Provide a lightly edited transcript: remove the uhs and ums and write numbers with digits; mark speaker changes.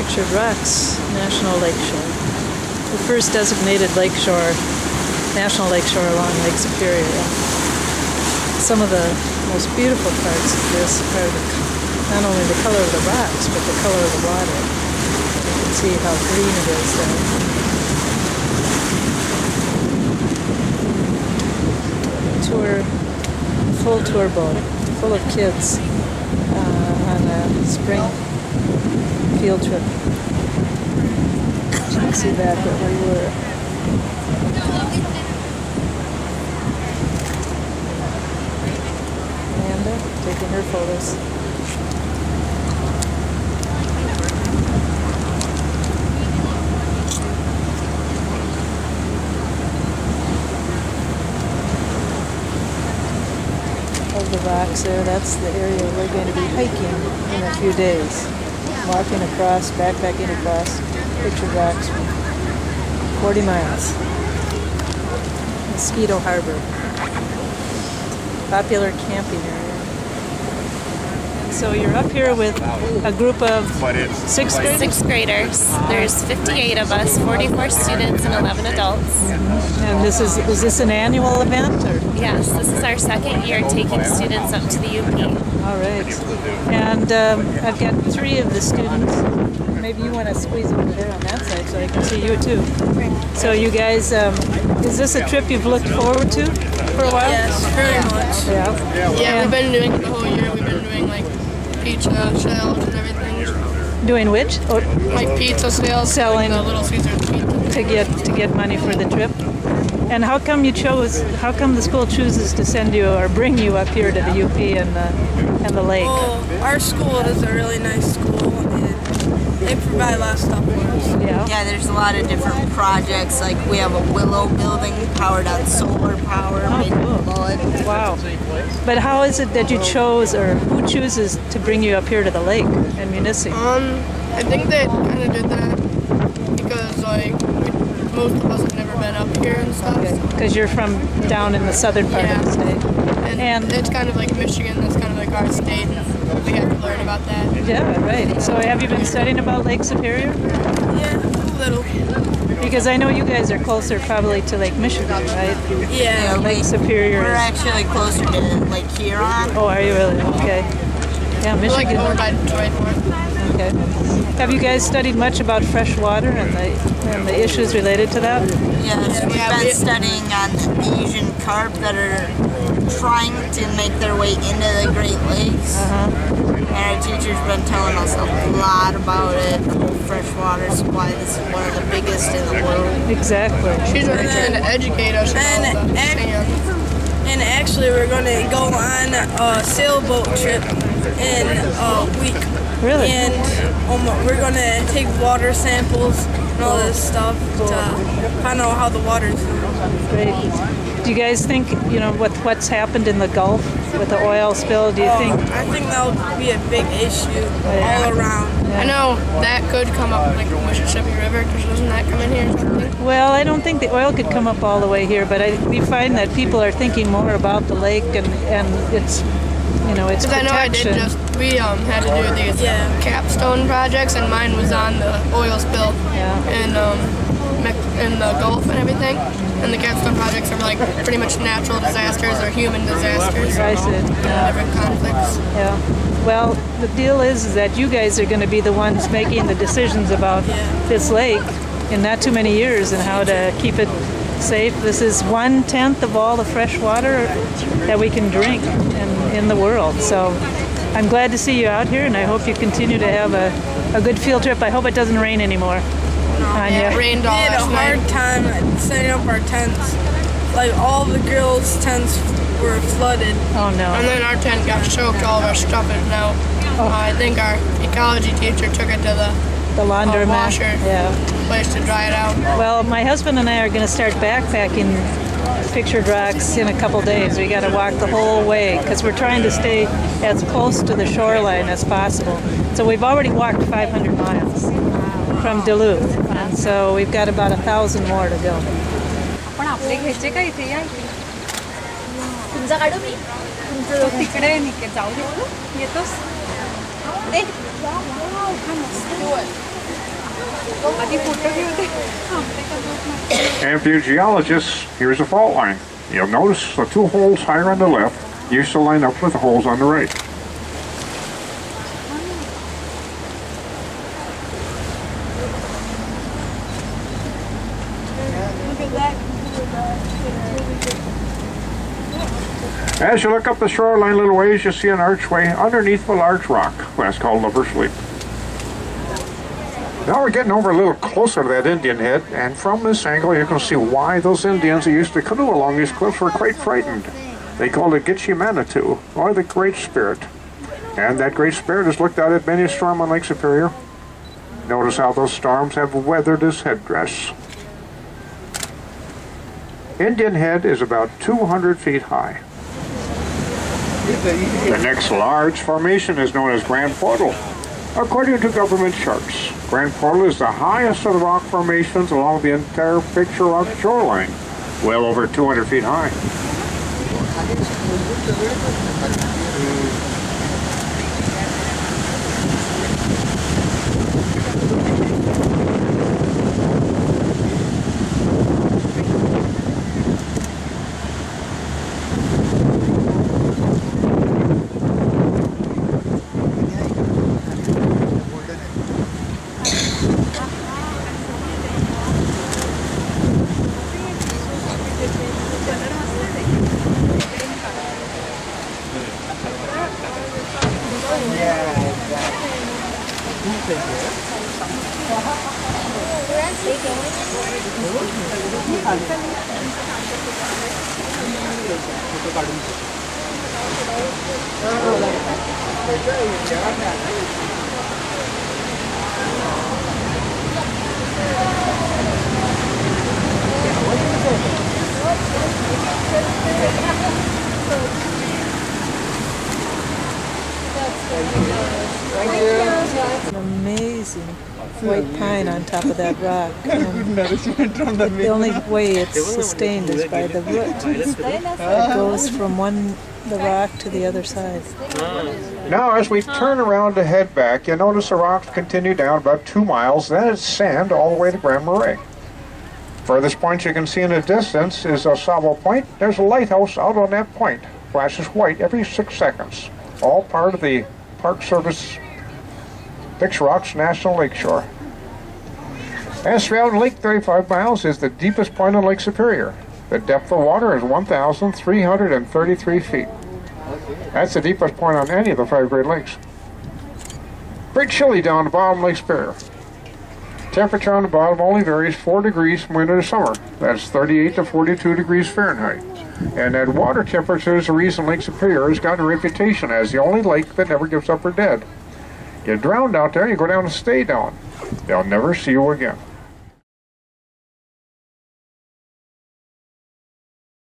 Speaker 1: Pictured Rocks National Lakeshore. The first designated lakeshore, national lakeshore along Lake Superior. Some of the most beautiful parts of this are not only the color of the rocks, but the color of the water. You can see how green it is there. Full tour boat, full of kids on a spring field trip. You can see back where we were. Amanda taking her photos. Of the rocks there, that's the area we're going to be hiking in a few days. Walking across, backpacking across Pictured Rocks, 40 miles. Mosquito Harbor. Popular camping area. So you're up here with a group of sixth graders?
Speaker 2: Sixth graders. There's 58 of us, 44 students and 11 adults.
Speaker 1: And is this an annual event? Or?
Speaker 2: Yes, this is our second year taking students up to the UP.
Speaker 1: All right. And I've got 3 of the students. Maybe you want to squeeze over there on that side so I can see you too. So you guys, is this a trip you've looked forward to for a while?
Speaker 3: Yes, very much.
Speaker 1: Yeah,
Speaker 3: we've been doing it the whole year. We've been doing like pizza sales and everything.
Speaker 1: Doing which? Oh,
Speaker 3: like pizza sales,
Speaker 1: selling
Speaker 3: like the Little Caesars pizza.
Speaker 1: to get money for the trip. And how come the school chooses to send you or bring you up here to the UP and the lake?
Speaker 3: Well, our school is a really nice school and they provide a lot of stuff for us.
Speaker 4: Yeah, there's a lot of different projects. Like we have a willow building powered on solar power made of mud.
Speaker 1: Wow. But how is it that you chose, or who chooses to bring you up here to the lake in Munising?
Speaker 3: I think they kind of did that because like most of us have never been up here and stuff.
Speaker 1: Because you're from down in the southern part of the state.
Speaker 3: And it's kind of like Michigan, that's kind of like our state, and we have to learn about that.
Speaker 1: Yeah, right. So have you been studying about Lake Superior?
Speaker 3: Yeah, a little.
Speaker 1: Because I know you guys are closer probably to Lake Michigan, right?
Speaker 3: Yeah.
Speaker 1: Lake Superior.
Speaker 4: We're actually closer to Lake Huron.
Speaker 1: Oh, are you really? Okay. Yeah,
Speaker 3: We're like
Speaker 1: Michigan.
Speaker 3: over by Detroit more.
Speaker 1: Okay. Have you guys studied much about fresh water and the issues related to that?
Speaker 4: Yes, we've been studying on the Asian carp that are trying to make their way into the Great Lakes. And our teacher's been telling us a lot about it. Freshwater supply is one of the biggest in the world.
Speaker 1: Exactly.
Speaker 3: She's really trying to educate us about
Speaker 5: and actually we're going to go on a sailboat trip in a week.
Speaker 1: Really?
Speaker 5: And we're going to take water samples and all this stuff to find out how the water's doing.
Speaker 1: Great. Do you guys think, with what's happened in the Gulf with the oil spill, do you think?
Speaker 5: I think that'll be a big issue all around.
Speaker 3: I know that could come up like the Mississippi River, because doesn't that come in here or something?
Speaker 1: Well, I don't think the oil could come up all the way here, but we find that people are thinking more about the lake and its its protection.
Speaker 3: I know we had to do these capstone projects, and mine was on the oil spill in the Gulf and everything. And the capstone projects are like pretty much natural disasters or human disasters. Different conflicts.
Speaker 1: Yeah. Well, the deal is that you guys are going to be the ones making the decisions about this lake in not too many years and how to keep it safe. This is 1/10 of all the fresh water that we can drink in the world. So I'm glad to see you out here, and I hope you continue to have a good field trip. I hope it doesn't rain anymore.
Speaker 3: It rained all
Speaker 5: last night. We had a hard time setting up our tents. Like all the girls' tents were flooded.
Speaker 1: Oh no.
Speaker 3: And then our tent got soaked, all of our stuff is now. I think our ecology teacher took it to
Speaker 1: the laundromat
Speaker 3: washer place to dry it out.
Speaker 1: Well, my husband and I are going to start backpacking Pictured Rocks in a couple days. We got to walk the whole way because we're trying to stay as close to the shoreline as possible. So we've already walked 500 miles from Duluth, and so we've got about 1,000 more to go.
Speaker 6: And for you geologists, here's a fault line. You'll notice the two holes higher on the left used to line up with the holes on the right. As you look up the shoreline a little ways, you see an archway underneath a large rock. That's called Lover's Leap. Now we're getting over a little closer to that Indian head, and from this angle you can see why those Indians who used to canoe along these cliffs were quite frightened. They called it Gitche Manitou, or the Great Spirit. And that Great Spirit has looked out at many a storm on Lake Superior. Notice how those storms have weathered his headdress. Indian Head is about 200 feet high. The next large formation is known as Grand Portal. According to government charts, Grand Portal is the highest of the rock formations along the entire Picture Rock shoreline, well over 200 feet high.
Speaker 1: An amazing white pine on top of that rock. The only way it's sustained is by the root. It goes from the rock to the other side.
Speaker 6: Now as we turn around to head back, you notice the rocks continue down about 2 miles, then it's sand all the way to Grand Marais. Furthest point you can see in the distance is Osavo Point. There's a lighthouse out on that point. Flashes white every 6 seconds. All part of the Park Service Picture Rocks National Lakeshore. As throughout Lake 35 miles is the deepest point on Lake Superior. The depth of water is 1,333 feet. That's the deepest point on any of the 5 Great Lakes. Pretty chilly down the bottom of Lake Superior. Temperature on the bottom only varies 4 degrees from winter to summer. That's 38 to 42 degrees Fahrenheit. And that water temperature is the reason Lake Superior has gotten a reputation as the only lake that never gives up her dead. Get drowned out there, you go down and stay down. They'll never see you again.